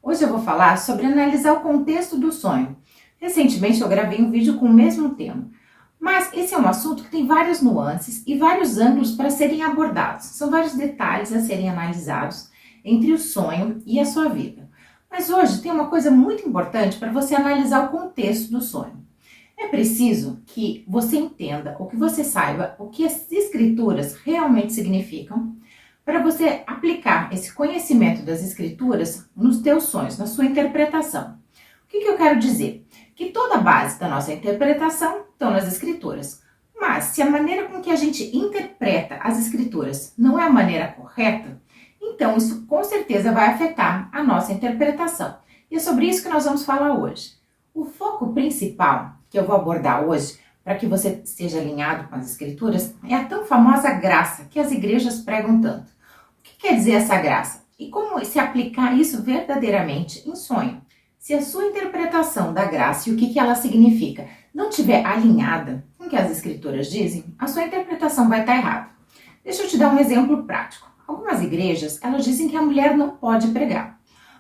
Hoje eu vou falar sobre analisar o contexto do sonho. Recentemente eu gravei um vídeo com o mesmo tema, mas esse é um assunto que tem várias nuances e vários ângulos para serem abordados. São vários detalhes a serem analisados entre o sonho e a sua vida. Mas hoje tem uma coisa muito importante para você analisar o contexto do sonho. É preciso que você entenda ou que você saiba o que as escrituras realmente significam, para você aplicar esse conhecimento das escrituras nos teus sonhos, na sua interpretação. O que eu quero dizer? Que toda a base da nossa interpretação estão nas escrituras. Mas se a maneira com que a gente interpreta as escrituras não é a maneira correta, então isso com certeza vai afetar a nossa interpretação. E é sobre isso que nós vamos falar hoje. O foco principal que eu vou abordar hoje, para que você esteja alinhado com as escrituras, é a tão famosa graça que as igrejas pregam tanto. O que quer dizer essa graça? E como se aplicar isso verdadeiramente em sonho? Se a sua interpretação da graça e o que ela significa não estiver alinhada com o que as escrituras dizem, a sua interpretação vai estar errada. Deixa eu te dar um exemplo prático. Algumas igrejas, elas dizem que a mulher não pode pregar.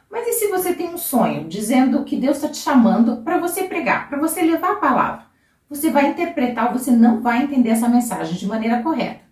Mas e se você tem um sonho dizendo que Deus está te chamando para você pregar, para você levar a palavra? Você vai interpretar ou você não vai entender essa mensagem de maneira correta.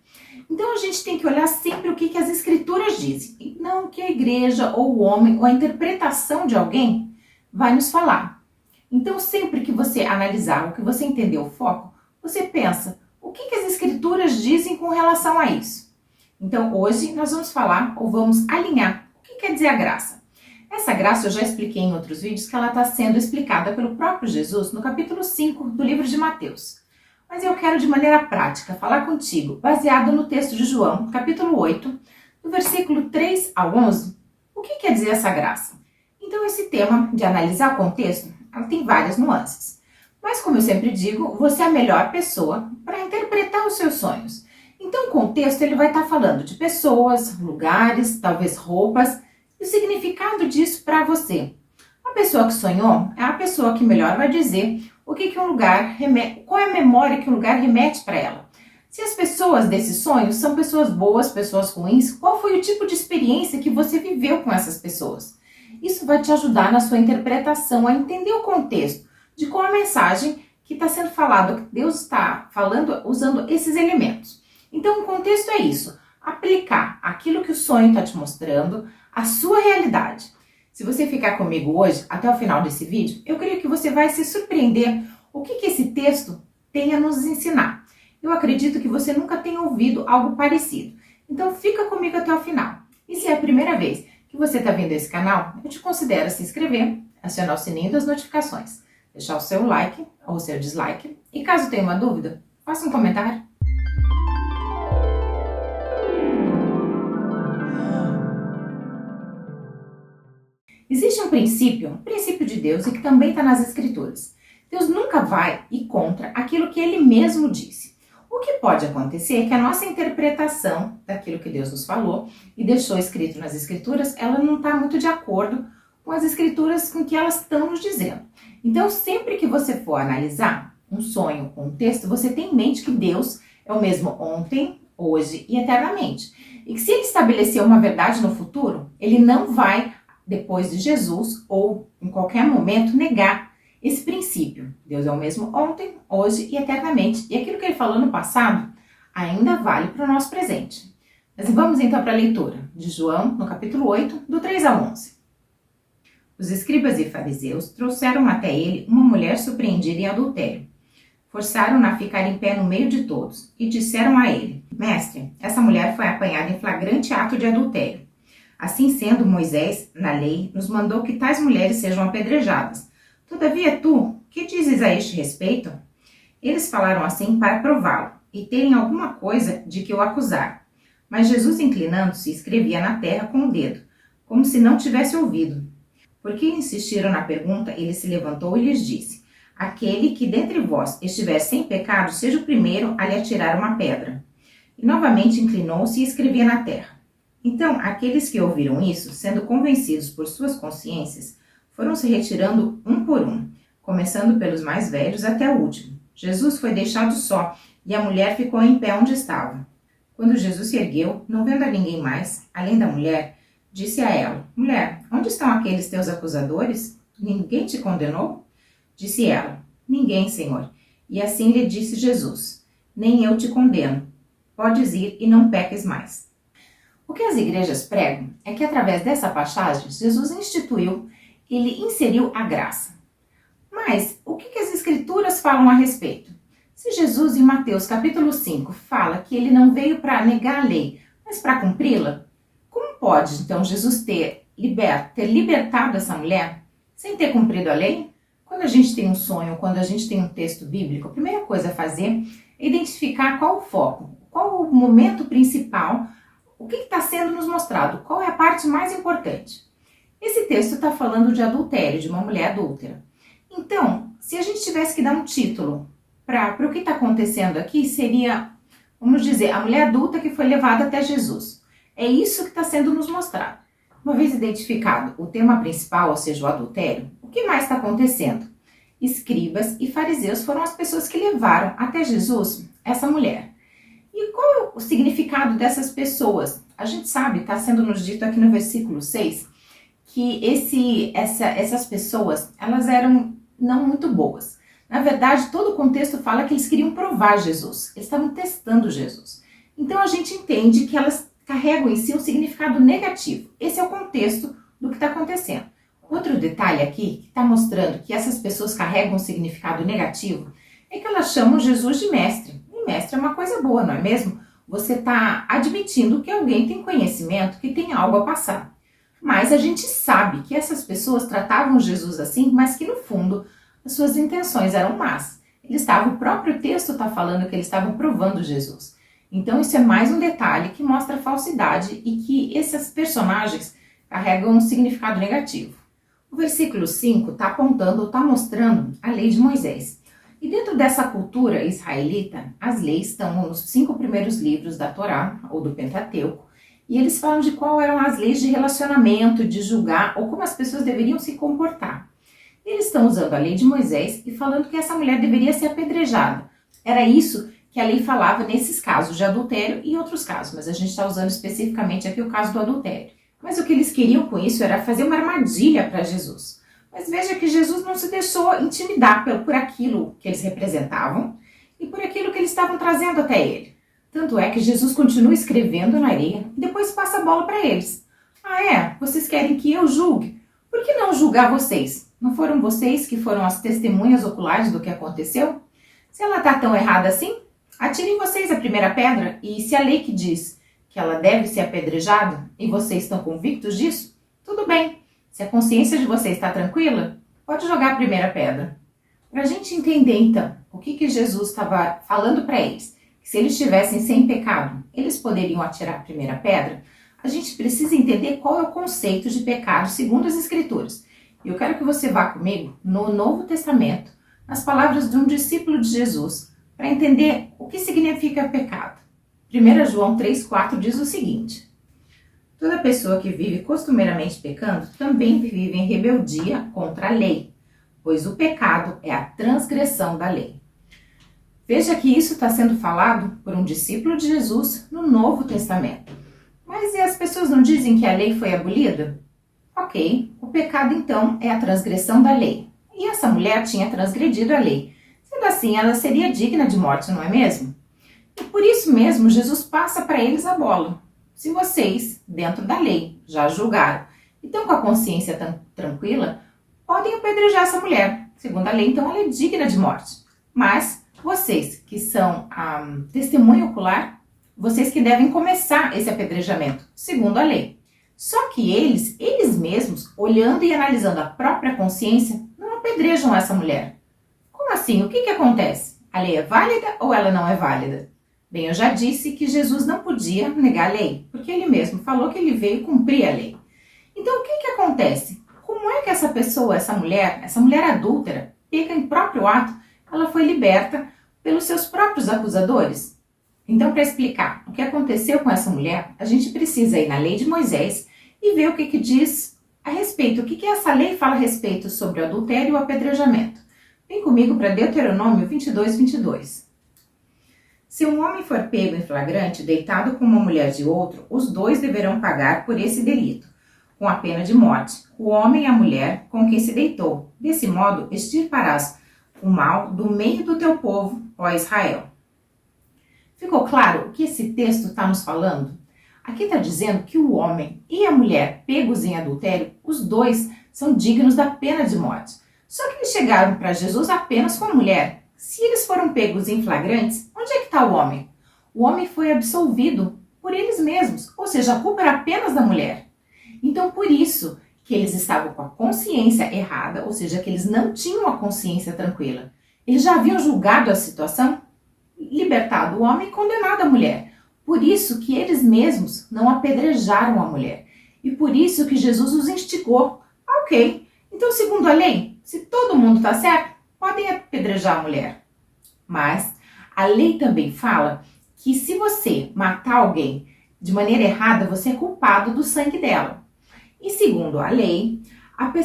Então a gente tem que olhar sempre o que as escrituras dizem, e não o que a igreja ou o homem ou a interpretação de alguém vai nos falar. Então sempre que você analisar, o que você entender o foco, você pensa, o que as escrituras dizem com relação a isso? Então hoje nós vamos falar ou vamos alinhar o que quer dizer a graça. Essa graça eu já expliquei em outros vídeos que ela está sendo explicada pelo próprio Jesus no capítulo 5 do livro de Mateus. Mas eu quero de maneira prática falar contigo, baseado no texto de João, capítulo 8, do versículo 3 ao 11, o que quer dizer essa graça? Então esse tema de analisar o contexto, ela tem várias nuances. Mas como eu sempre digo, você é a melhor pessoa para interpretar os seus sonhos. Então o contexto ele vai estar falando de pessoas, lugares, talvez roupas, e o significado disso para você. A pessoa que sonhou é a pessoa que melhor vai dizer o que um lugar remete, qual é a memória que um lugar remete para ela. Se as pessoas desses sonhos são pessoas boas, pessoas ruins, qual foi o tipo de experiência que você viveu com essas pessoas? Isso vai te ajudar na sua interpretação a entender o contexto de qual a mensagem que está sendo falado, que Deus está falando usando esses elementos. Então o contexto é isso, aplicar aquilo que o sonho está te mostrando, a sua realidade. Se você ficar comigo hoje, até o final desse vídeo, eu creio que você vai se surpreender o que esse texto tem a nos ensinar. Eu acredito que você nunca tenha ouvido algo parecido. Então fica comigo até o final. E se é a primeira vez que você está vendo esse canal, eu te considero a se inscrever, acionar o sininho das notificações, deixar o seu like ou o seu dislike. E caso tenha uma dúvida, faça um comentário. Existe um princípio de Deus e que também está nas escrituras. Deus nunca vai ir contra aquilo que ele mesmo disse. O que pode acontecer é que a nossa interpretação daquilo que Deus nos falou e deixou escrito nas escrituras, ela não está muito de acordo com as escrituras com que elas estão nos dizendo. Então sempre que você for analisar um sonho, um texto, você tem em mente que Deus é o mesmo ontem, hoje e eternamente. E que se ele estabeleceu uma verdade no futuro, ele não vai depois de Jesus, ou em qualquer momento, negar esse princípio. Deus é o mesmo ontem, hoje e eternamente. E aquilo que ele falou no passado ainda vale para o nosso presente. Mas vamos então para a leitura de João, no capítulo 8, do 3 ao 11. Os escribas e fariseus trouxeram até ele uma mulher surpreendida em adultério. Forçaram-na a ficar em pé no meio de todos e disseram a ele: Mestre, essa mulher foi apanhada em flagrante ato de adultério. Assim sendo, Moisés, na lei, nos mandou que tais mulheres sejam apedrejadas. Todavia tu, que dizes a este respeito? Eles falaram assim para prová-lo e terem alguma coisa de que o acusar. Mas Jesus, inclinando-se, escrevia na terra com o dedo, como se não tivesse ouvido. Porque insistiram na pergunta, ele se levantou e lhes disse: Aquele que dentre vós estiver sem pecado, seja o primeiro a lhe atirar uma pedra. E novamente inclinou-se e escrevia na terra. Então, aqueles que ouviram isso, sendo convencidos por suas consciências, foram se retirando um por um, começando pelos mais velhos até o último. Jesus foi deixado só, e a mulher ficou em pé onde estava. Quando Jesus se ergueu, não vendo a ninguém mais, além da mulher, Disse a ela: Mulher, onde estão aqueles teus acusadores? Ninguém te condenou? Disse ela: Ninguém, Senhor. E assim lhe disse Jesus: Nem eu te condeno. Podes ir e não peques mais. O que as igrejas pregam é que através dessa passagem, Jesus ele inseriu a graça. Mas o que as escrituras falam a respeito? Se Jesus em Mateus capítulo 5 fala que ele não veio para negar a lei, mas para cumpri-la, como pode então Jesus ter libertado essa mulher sem ter cumprido a lei? Quando a gente tem um sonho, quando a gente tem um texto bíblico, a primeira coisa a fazer é identificar qual o foco, qual o momento principal, o que está sendo nos mostrado, qual é a parte mais importante. Esse texto está falando de adultério, de uma mulher adúltera. Então, se a gente tivesse que dar um título para o que está acontecendo aqui, seria, vamos dizer, a mulher adulta que foi levada até Jesus. É isso que está sendo nos mostrado. Uma vez identificado o tema principal, ou seja, o adultério, o que mais está acontecendo? Escribas e fariseus foram as pessoas que levaram até Jesus essa mulher. E qual é o significado dessas pessoas? A gente sabe, está sendo nos dito aqui no versículo 6, que essas pessoas, elas eram não muito boas. Na verdade, todo o contexto fala que eles queriam provar Jesus, eles estavam testando Jesus. Então a gente entende que elas carregam em si um significado negativo. Esse é o contexto do que está acontecendo. Outro detalhe aqui, que está mostrando que essas pessoas carregam um significado negativo, é que elas chamam Jesus de mestre. E mestre é uma coisa boa, não é mesmo? Você está admitindo que alguém tem conhecimento, que tem algo a passar. Mas a gente sabe que essas pessoas tratavam Jesus assim, mas que no fundo as suas intenções eram más. O próprio texto está falando que eles estavam provando Jesus. Então isso é mais um detalhe que mostra a falsidade e que esses personagens carregam um significado negativo. O versículo 5 está apontando ou está mostrando a lei de Moisés. E dentro dessa cultura israelita, as leis estão nos 5 primeiros livros da Torá, ou do Pentateuco, e eles falam de qual eram as leis de relacionamento, de julgar, ou como as pessoas deveriam se comportar. Eles estão usando a lei de Moisés e falando que essa mulher deveria ser apedrejada. Era isso que a lei falava nesses casos de adultério e outros casos, mas a gente está usando especificamente aqui o caso do adultério. Mas o que eles queriam com isso era fazer uma armadilha para Jesus. Mas veja que Jesus não se deixou intimidar por aquilo que eles representavam e por aquilo que eles estavam trazendo até ele. Tanto é que Jesus continua escrevendo na areia e depois passa a bola para eles. Ah é? Vocês querem que eu julgue? Por que não julgar vocês? Não foram vocês que foram as testemunhas oculares do que aconteceu? Se ela está tão errada assim, atirem vocês a primeira pedra, e se a lei que diz que ela deve ser apedrejada e vocês estão convictos disso, tudo bem. Se a consciência de vocês está tranquila, pode jogar a primeira pedra. Para a gente entender então o que Jesus estava falando para eles, que se eles estivessem sem pecado, eles poderiam atirar a primeira pedra, a gente precisa entender qual é o conceito de pecado segundo as Escrituras. E eu quero que você vá comigo no Novo Testamento, nas palavras de um discípulo de Jesus, para entender o que significa pecado. 1 João 3,4 diz o seguinte: Toda pessoa que vive costumeiramente pecando também vive em rebeldia contra a lei, pois o pecado é a transgressão da lei. Veja que isso está sendo falado por um discípulo de Jesus no Novo Testamento. Mas e as pessoas não dizem que a lei foi abolida? Ok, o pecado então é a transgressão da lei. E essa mulher tinha transgredido a lei. Sendo assim, ela seria digna de morte, não é mesmo? E por isso mesmo, Jesus passa para eles a bola. Se vocês, dentro da lei, já julgaram e estão com a consciência tranquila, podem apedrejar essa mulher. Segundo a lei, então, ela é digna de morte. Mas vocês, que são a testemunha ocular, vocês que devem começar esse apedrejamento, segundo a lei. Só que eles mesmos, olhando e analisando a própria consciência, não apedrejam essa mulher. Como assim? O que acontece? A lei é válida ou ela não é válida? Bem, eu já disse que Jesus não podia negar a lei, porque ele mesmo falou que ele veio cumprir a lei. Então, o que acontece? Como é que essa pessoa, essa mulher adúltera, peca em próprio ato, ela foi liberta pelos seus próprios acusadores? Então, para explicar o que aconteceu com essa mulher, a gente precisa ir na lei de Moisés e ver o que diz a respeito, o que essa lei fala a respeito sobre o adultério e o apedrejamento. Vem comigo para Deuteronômio 22:22. Se um homem for pego em flagrante, deitado com uma mulher de outro, os dois deverão pagar por esse delito. com a pena de morte o homem e a mulher com quem se deitou. Desse modo, extirparás o mal do meio do teu povo, ó Israel. Ficou claro o que esse texto está nos falando? Aqui está dizendo que o homem e a mulher pegos em adultério, os dois são dignos da pena de morte. Só que eles chegaram para Jesus apenas com a mulher. Se eles foram pegos em flagrantes, onde é que está o homem? O homem foi absolvido por eles mesmos, ou seja, a culpa era apenas da mulher. Então, por isso que eles estavam com a consciência errada, ou seja, que eles não tinham a consciência tranquila. Eles já haviam julgado a situação, libertado o homem e condenado a mulher. Por isso que eles mesmos não apedrejaram a mulher. E por isso que Jesus os instigou. Ok, então segundo a lei, se todo mundo está certo, podem apedrejar a mulher. Mas a lei também fala que se você matar alguém de maneira errada, você é culpado do sangue dela. E segundo a lei,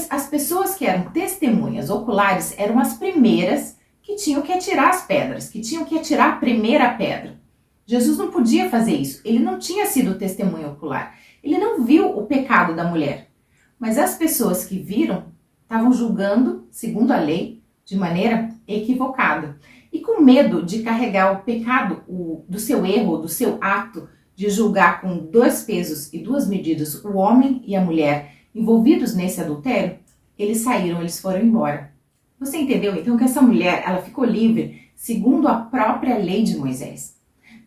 as pessoas que eram testemunhas oculares eram as primeiras que tinham que atirar as pedras, que tinham que atirar a primeira pedra. Jesus não podia fazer isso, ele não tinha sido testemunha ocular, ele não viu o pecado da mulher. Mas as pessoas que viram estavam julgando, segundo a lei, de maneira equivocada. E com medo de carregar o pecado do seu erro, do seu ato, de julgar com 2 pesos e 2 medidas o homem e a mulher envolvidos nesse adultério, eles saíram, eles foram embora. Você entendeu então que essa mulher, ela ficou livre segundo a própria lei de Moisés.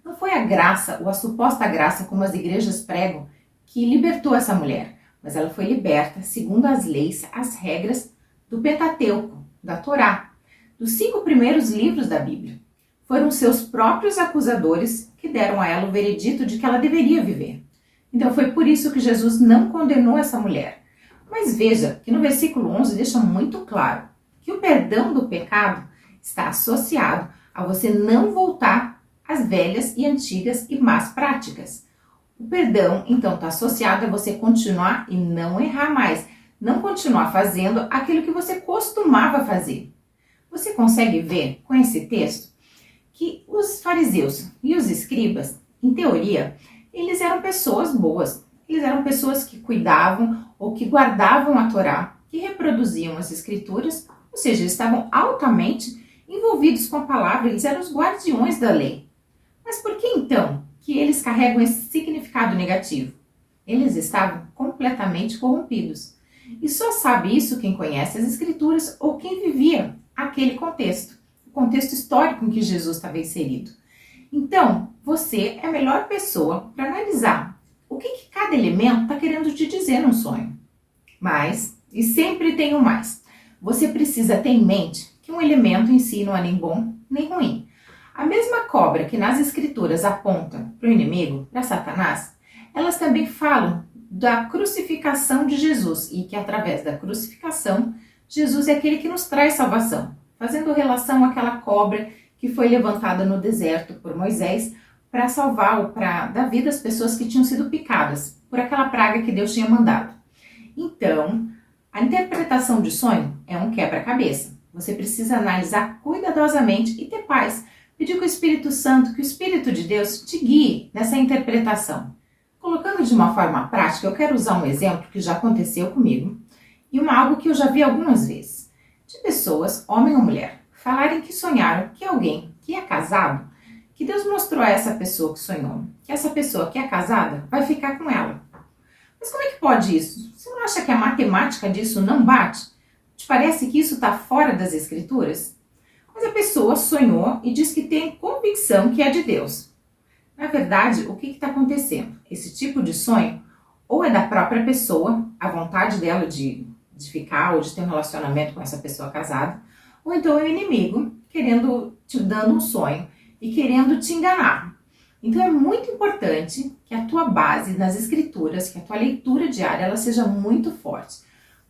Não foi a graça ou a suposta graça, como as igrejas pregam, que libertou essa mulher, mas ela foi liberta segundo as leis, as regras do Pentateuco, da Torá, dos 5 primeiros livros da Bíblia. Foram seus próprios acusadores que deram a ela o veredito de que ela deveria viver. Então foi por isso que Jesus não condenou essa mulher. Mas veja que no versículo 11 deixa muito claro que o perdão do pecado está associado a você não voltar às velhas e antigas e más práticas. O perdão, então, está associado a você continuar e não errar mais, não continuar fazendo aquilo que você costumava fazer. Você consegue ver com esse texto que os fariseus e os escribas, em teoria, eles eram pessoas boas, eles eram pessoas que cuidavam ou que guardavam a Torá, que reproduziam as escrituras, ou seja, eles estavam altamente envolvidos com a palavra, eles eram os guardiões da lei. Mas por que então que eles carregam esse significado negativo? Eles estavam completamente corrompidos. E só sabe isso quem conhece as escrituras ou quem vivia aquele contexto, o contexto histórico em que Jesus estava inserido. Então, você é a melhor pessoa para analisar o que cada elemento está querendo te dizer num sonho. Mas, e sempre tem um mais, você precisa ter em mente que um elemento em si não é nem bom nem ruim. A mesma cobra que nas escrituras aponta para o inimigo, para Satanás, elas também falam da crucificação de Jesus e que através da crucificação, Jesus é aquele que nos traz salvação, fazendo relação àquela cobra que foi levantada no deserto por Moisés para salvar ou para dar vida às pessoas que tinham sido picadas por aquela praga que Deus tinha mandado. Então, a interpretação de sonho é um quebra-cabeça. Você precisa analisar cuidadosamente e ter paz. Pedir que o Espírito Santo, que o Espírito de Deus te guie nessa interpretação. Colocando de uma forma prática, eu quero usar um exemplo que já aconteceu comigo e algo que eu já vi algumas vezes. De pessoas, homem ou mulher, falarem que sonharam que alguém que é casado, que Deus mostrou a essa pessoa que sonhou, que essa pessoa que é casada vai ficar com ela. Mas como é que pode isso? Você não acha que a matemática disso não bate? Te parece que isso está fora das escrituras? Mas a pessoa sonhou e diz que tem convicção que é de Deus. Na verdade, o que está acontecendo? Esse tipo de sonho ou é da própria pessoa, a vontade dela de ficar ou de ter um relacionamento com essa pessoa casada, ou então é o inimigo te dando um sonho e querendo te enganar. Então é muito importante que a tua base nas escrituras, que a tua leitura diária, ela seja muito forte.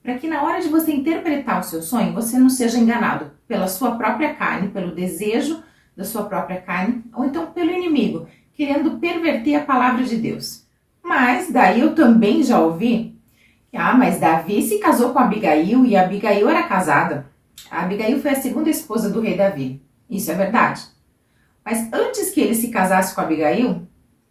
Para que na hora de você interpretar o seu sonho, você não seja enganado pela sua própria carne, pelo desejo da sua própria carne, ou então pelo inimigo, querendo perverter a palavra de Deus. Mas daí eu também já ouvi que, mas Davi se casou com Abigail e Abigail era casada. A Abigail foi a segunda esposa do rei Davi. Isso é verdade. Mas antes que ele se casasse com Abigail,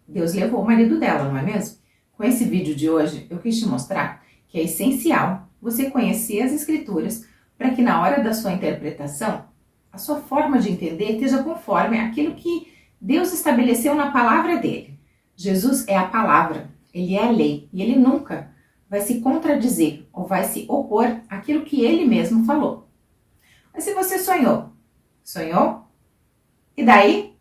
Deus levou o marido dela, não é mesmo? Com esse vídeo de hoje, eu quis te mostrar que é essencial você conhecer as Escrituras para que na hora da sua interpretação, a sua forma de entender esteja conforme aquilo que Deus estabeleceu na palavra dele. Jesus é a palavra, ele é a lei e ele nunca vai se contradizer ou vai se opor àquilo que ele mesmo falou. Mas se você sonhou? E daí?